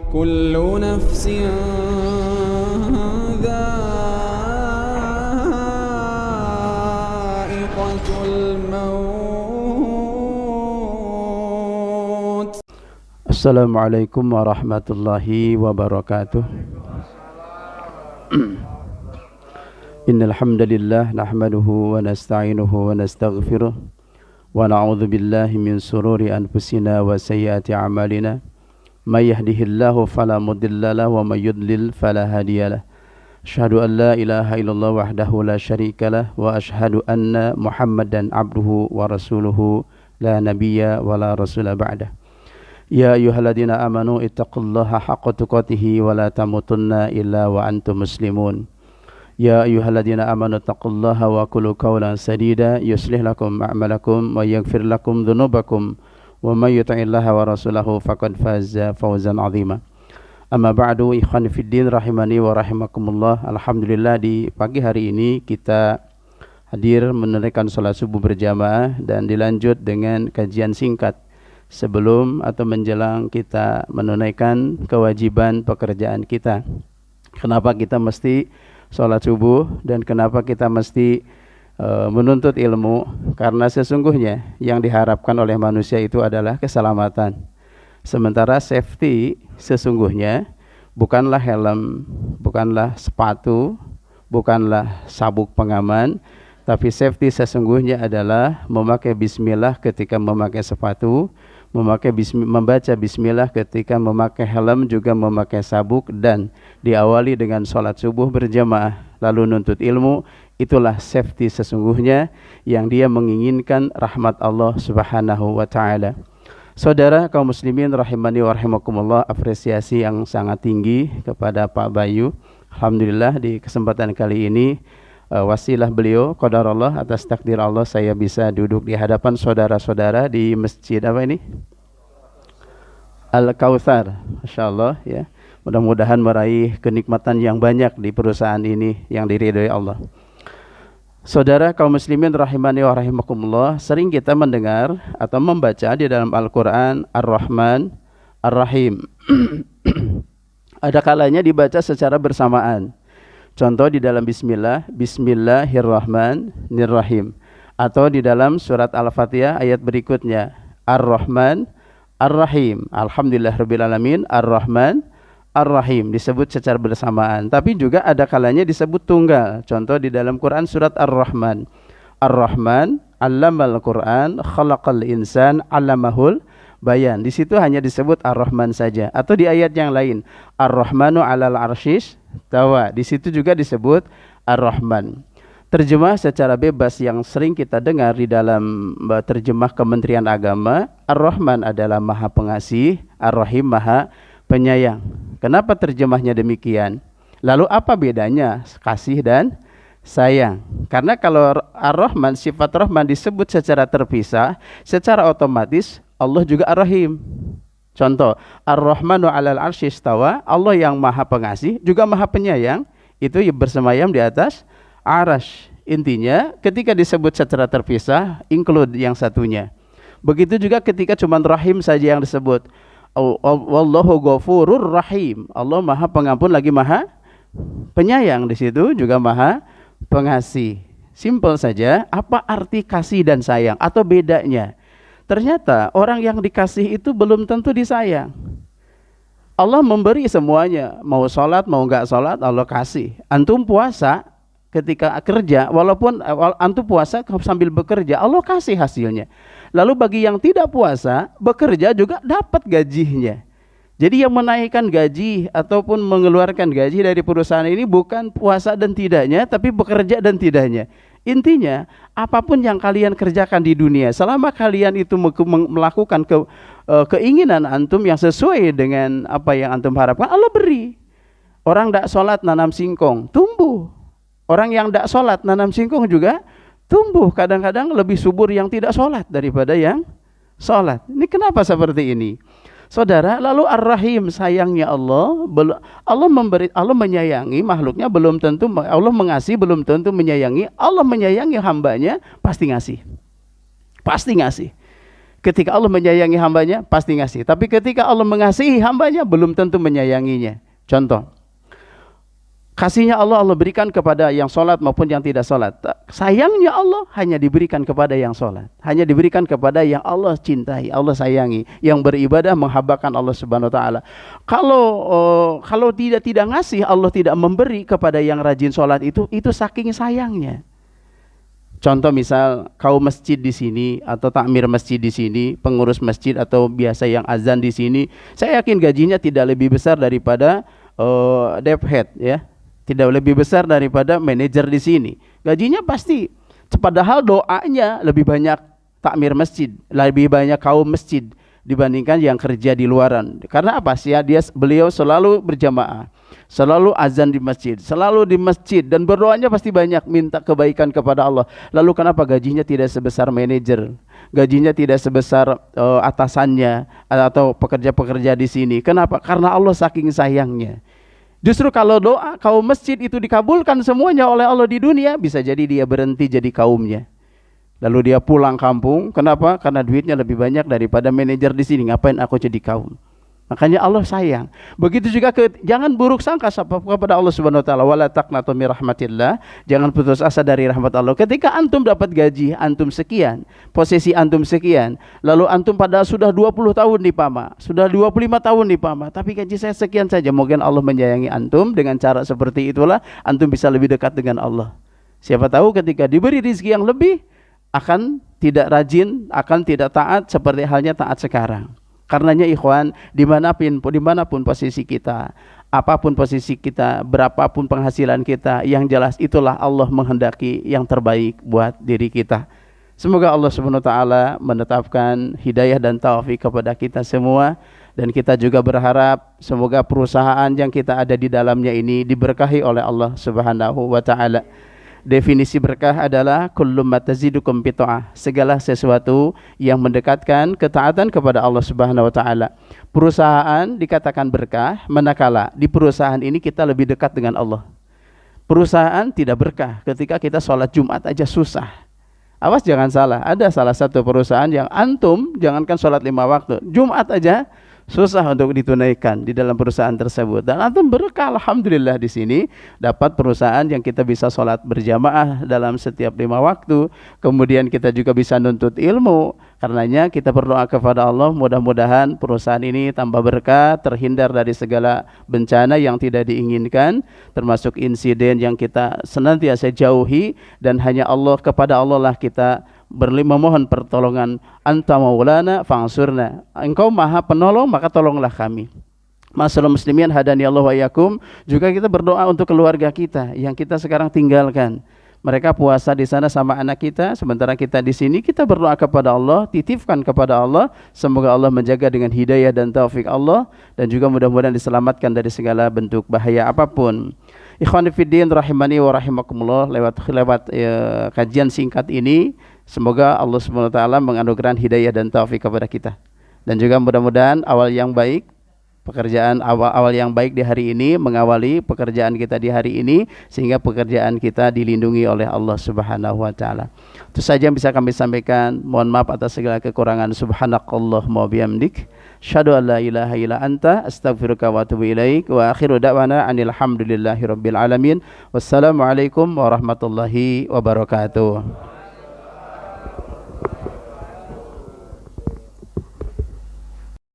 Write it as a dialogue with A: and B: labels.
A: كل نفس ذائقة الموت.
B: السلام عليكم ورحمة الله وبركاته. إن الحمد لله نحمده ونستعينه ونستغفره ونعوذ بالله من شرور أنفسنا وسيئات أعمالنا من يهده الله فلا مضل له ومن يضلل فلا هادي له أشهد أن لا إله إلا الله وحده لا شريك له وأشهد أن محمدا عبده ورسوله لا نبي ولا رسول بعده يا أيها الذين آمنوا اتقوا الله حق تقاته ولا تموتن إلا وأنتم مسلمون يا أيها الذين آمنوا اتقوا الله وقولوا قولا سديدا يصلح لكم أعمالكم ويغفر لكم ذنوبكم ومن يطع الله ورسوله فقد فاز فوزا عظيما. Amma ba'du, ikhwan fiddin rahimani wa rahimakumullah. Alhamdulillah, di pagi hari ini kita hadir menunaikan salat subuh berjamaah dan dilanjut dengan kajian singkat sebelum atau menjelang kita menunaikan kewajiban pekerjaan kita. Kenapa kita mesti sholat subuh dan kenapa kita mesti menuntut ilmu? Karena sesungguhnya yang diharapkan oleh manusia itu adalah keselamatan. Sementara safety sesungguhnya bukanlah helm, bukanlah sepatu, bukanlah sabuk pengaman, tapi safety sesungguhnya adalah memakai bismillah ketika memakai sepatu, membaca bismillah ketika memakai helm, juga memakai sabuk, dan diawali dengan sholat subuh berjamaah lalu nuntut ilmu. Itulah safety sesungguhnya yang dia menginginkan rahmat Allah subhanahu wa ta'ala. Saudara kaum muslimin rahimani wa rahimakumullah, apresiasi yang sangat tinggi kepada Pak Bayu. Alhamdulillah di kesempatan kali ini wasilah beliau, qadarullah, atas takdir Allah, saya bisa duduk di hadapan saudara-saudara di masjid apa ini? Al-Kautsar. Masyaallah ya. Mudah-mudahan meraih kenikmatan yang banyak di perusahaan ini yang diridhoi Allah. Saudara kaum muslimin rahimani wa rahimakumullah, sering kita mendengar atau membaca di dalam Al-Qur'an Ar-Rahman Ar-Rahim. Ada kalanya dibaca secara bersamaan. Contoh di dalam bismillah, Bismillahirrahmanirrahim. Atau di dalam surat Al-Fatihah ayat berikutnya, Ar-Rahman Ar-Rahim. Alhamdulillahirabbil alamin, Ar-Rahman Ar-Rahim disebut secara bersamaan. Tapi juga ada kalanya disebut tunggal. Contoh di dalam Quran surat Ar-Rahman. Ar-Rahman 'allamal Qur'an, khalaqal insan 'allamahul bayan. Di situ hanya disebut Ar-Rahman saja. Atau di ayat yang lain, Ar-Rahmanu 'alal 'arsyis tawa. Di situ juga disebut Ar-Rahman. Terjemah secara bebas yang sering kita dengar di dalam terjemah Kementerian Agama, Ar-Rahman adalah Maha Pengasih, Ar-Rahim Maha Penyayang. Kenapa terjemahnya demikian? Lalu apa bedanya kasih dan sayang? Karena kalau Ar-Rahman, sifat Rahman disebut secara terpisah, secara otomatis Allah juga Ar-Rahim. Contoh, Ar-Rahmanu 'alal 'arsy istawa, Allah yang Maha Pengasih juga Maha Penyayang, itu bersemayam di atas arasy. Intinya ketika disebut secara terpisah, include yang satunya. Begitu juga ketika cuma Rahim saja yang disebut. Wallahu ghafurur rahim. Allah Maha Pengampun lagi Maha Penyayang, di situ juga Maha Pengasih. Simpel saja, apa arti kasih dan sayang atau bedanya? Ternyata orang yang dikasih itu belum tentu disayang. Allah memberi semuanya, mau sholat mau enggak sholat Allah kasih. Antum puasa ketika kerja, walaupun antum puasa sambil bekerja, Allah kasih hasilnya. Lalu bagi yang tidak puasa, bekerja juga dapat gajinya. Jadi yang menaikkan gaji ataupun mengeluarkan gaji dari perusahaan ini bukan puasa dan tidaknya, tapi bekerja dan tidaknya. Intinya, apapun yang kalian kerjakan di dunia, selama kalian itu melakukan keinginan antum yang sesuai dengan apa yang antum harapkan, Allah beri. Orang tidak sholat nanam singkong, tumbuh. Orang yang tidak sholat nanam singkong juga tumbuh. Kadang-kadang lebih subur yang tidak sholat daripada yang sholat. Ini kenapa seperti ini? Saudara, lalu Ar-Rahim, sayangnya Allah, Allah menyayangi makhluknya belum tentu, Allah mengasihi belum tentu menyayangi. Allah menyayangi hambanya, pasti ngasih. Pasti ngasih. Ketika Allah menyayangi hambanya, pasti ngasih. Tapi ketika Allah mengasihi hambanya, belum tentu menyayanginya. Contoh, kasihnya Allah berikan kepada yang sholat maupun yang tidak sholat. Sayangnya Allah hanya diberikan kepada yang sholat. Hanya diberikan kepada yang Allah cintai, Allah sayangi. Yang beribadah menghambakan Allah Subhanahu Wa Taala. Kalau tidak ngasih, Allah tidak memberi kepada yang rajin sholat itu saking sayangnya. Contoh misal kaum masjid di sini atau takmir masjid di sini, pengurus masjid atau biasa yang azan di sini, saya yakin gajinya tidak lebih besar daripada dev head ya. Tidak lebih besar daripada manajer di sini. Gajinya pasti, padahal doanya lebih banyak takmir masjid, lebih banyak kaum masjid dibandingkan yang kerja di luaran. Karena apa sih ya? Beliau selalu berjamaah, selalu azan di masjid, selalu di masjid, dan berdoanya pasti banyak, minta kebaikan kepada Allah. Lalu kenapa gajinya tidak sebesar manajer? Gajinya tidak sebesar atasannya atau pekerja-pekerja di sini. Kenapa? Karena Allah saking sayangnya. Justru kalau doa kaum masjid itu dikabulkan semuanya oleh Allah di dunia, bisa jadi dia berhenti jadi kaumnya. Lalu dia pulang kampung. Kenapa? Karena duitnya lebih banyak daripada manajer di sini. Ngapain aku jadi kaum? Makanya Allah sayang. Begitu juga jangan buruk sangka kepada Allah Subhanahu Wa Taala. Wala taqnatu min rahmatillah. Jangan putus asa dari rahmat Allah. Ketika antum dapat gaji antum sekian, posisi antum sekian, lalu antum padahal sudah 20 tahun di PAMA, sudah 25 tahun di PAMA, tapi gaji saya sekian saja. Mungkin Allah menyayangi antum dengan cara seperti itulah antum bisa lebih dekat dengan Allah. Siapa tahu ketika diberi rezeki yang lebih akan tidak rajin, akan tidak taat seperti halnya taat sekarang. Karenanya ikhwan, dimanapun posisi kita, apapun posisi kita, berapapun penghasilan kita, yang jelas itulah Allah menghendaki yang terbaik buat diri kita. Semoga Allah Subhanahu Wa Taala menetapkan hidayah dan taufik kepada kita semua, dan kita juga berharap semoga perusahaan yang kita ada di dalamnya ini diberkahi oleh Allah Subhanahu Wa Taala. Definisi berkah adalah kullu ma tazidukum bi ta'ah, segala sesuatu yang mendekatkan ketaatan kepada Allah Subhanahu Wa Taala. Perusahaan dikatakan berkah manakala di perusahaan ini kita lebih dekat dengan Allah. Perusahaan tidak berkah ketika kita sholat Jumat aja susah. Awas jangan salah, ada salah satu perusahaan yang antum jangankan sholat 5 waktu, Jumat aja susah untuk ditunaikan di dalam perusahaan tersebut. Dan antum berkah alhamdulillah di sini dapat perusahaan yang kita bisa sholat berjamaah dalam setiap 5 waktu. Kemudian kita juga bisa nuntut ilmu. Karenanya kita berdoa kepada Allah, mudah-mudahan perusahaan ini tambah berkah, terhindar dari segala bencana yang tidak diinginkan, termasuk insiden yang kita senantiasa jauhi, dan hanya Allah, kepada Allah lah kita memohon pertolongan. Anta maulana fa'ansurna, engkau maha penolong maka tolonglah kami. Masyaallah muslimin hadani Allah wa yakum. Juga kita berdoa untuk keluarga kita yang kita sekarang tinggalkan. Mereka puasa di sana sama anak kita, sementara kita di sini. Kita berdoa kepada Allah, titipkan kepada Allah, semoga Allah menjaga dengan hidayah dan taufik Allah, dan juga mudah-mudahan diselamatkan dari segala bentuk bahaya apapun. Ikhwani fiddin rahimani wa rahimakumullah, lewat kajian singkat ini, semoga Allah Subhanahu Wa Taala menganugerahkan hidayah dan taufik kepada kita, dan juga mudah-mudahan awal yang baik, pekerjaan awal yang baik di hari ini mengawali pekerjaan kita di hari ini, sehingga pekerjaan kita dilindungi oleh Allah Subhanahu Wa Taala. Itu saja yang bisa kami sampaikan. Mohon maaf atas segala kekurangan. Subhanakallahumma wa bihamdik, syahadu an la ilaha illa anta, astaghfiruka wa atubu ilaik. Wa akhiru da'wana anil hamdulillahi rabbil alamin. Wassalamualaikum warahmatullahi wabarakatuh.